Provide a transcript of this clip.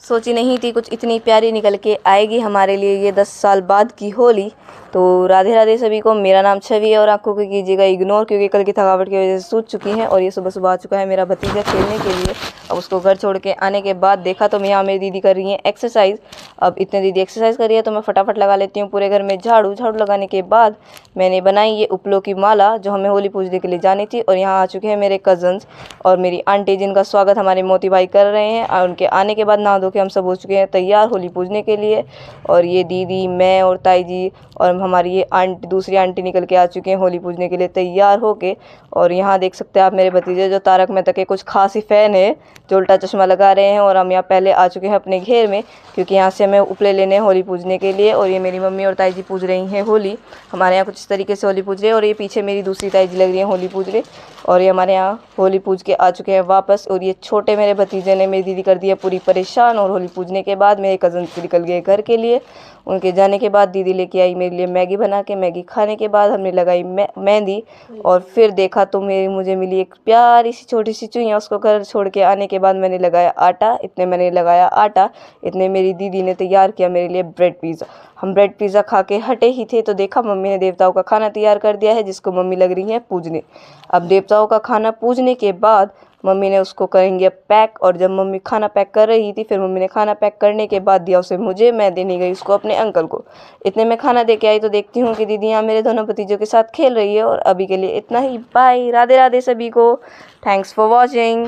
सोची नहीं थी कुछ इतनी प्यारी निकल के आएगी हमारे लिए ये 10 साल बाद की होली। तो राधे राधे सभी को। मेरा नाम छवि है और आंखों को कीजिएगा इग्नोर, क्योंकि कल की थकावट की वजह से सूझ चुकी हैं। और ये सुबह सुबह आ चुका है मेरा भतीजा खेलने के लिए। अब उसको घर छोड़ के आने के बाद देखा तो यहाँ मेरी दीदी कर रही है एक्सरसाइज। अब इतने दीदी एक्सरसाइज कर रही है तो मैं फटाफट लगा लेती हूँ पूरे घर में झाड़ू। झाड़ू लगाने के बाद मैंने बनाई ये उपलों की माला जो हमें होली पूजने के लिए जानी थी। और यहाँ आ चुके हैं मेरे कज़न्स और मेरी आंटी, जिनका स्वागत हमारे मोती भाई कर रहे हैं। और उनके आने के बाद नहा धो के हम सब हो चुके हैं तैयार होली पूजने के लिए। और ये दीदी, मैं और ताई जी और हमारी ये आंटी, दूसरी आंटी निकल के आ चुके हैं होली पूजने के लिए तैयार होके। और यहाँ देख सकते हैं आप मेरे भतीजे जो तारक मेहता के कुछ खास ही फ़ैन है, जो उल्टा चश्मा लगा रहे हैं। और हम यहाँ पहले आ चुके हैं अपने घेर में, क्योंकि यहाँ से हमें उपले लेने हैं होली पूजने के लिए। और ये मेरी मम्मी और ताई जी पूज रही हैं होली। हमारे यहाँ कुछ इस तरीके से होली पूज रहे हैं। और ये पीछे मेरी दूसरी ताई जी लग रही हैं होली पूज रहे। और ये हमारे यहाँ होली पूज के आ चुके हैं वापस। और ये छोटे मेरे भतीजे ने मेरी दीदी कर दिया पूरी परेशान। और होली पूजने के बाद मेरे कज़न निकल गए घर के लिए। उनके जाने के बाद दीदी लेके आई मेरे लिए मैगी बना के। मैगी खाने के बाद हमने लगाई मेहंदी। और फिर देखा तो मुझे मिली एक प्यारी सी छोटी सी चुईया। उसको घर छोड़ के आने के बाद मैंने लगाया आटा। इतने मैंने लगाया आटा, इतने मेरी दीदी ने तैयार किया मेरे लिए ब्रेड पिज़्ज़ा। हम ब्रेड पिज़्ज़ा खा के हटे ही थे तो देखा मम्मी ने देवताओं का खाना तैयार कर दिया है, जिसको मम्मी लग रही हैं पूजने। अब देवताओं का खाना पूजने के बाद मम्मी ने उसको करेंगे पैक। और जब मम्मी खाना पैक कर रही थी, फिर मम्मी ने खाना पैक करने के बाद दिया उसे मुझे, मैं देने गई उसको अपने अंकल को। इतने में खाना दे के आई तो देखती हूँ कि दीदी यहाँ मेरे दोनों भतीजों के साथ खेल रही है। और अभी के लिए इतना ही, बाय, राधे राधे सभी को, थैंक्स फॉर वॉचिंग।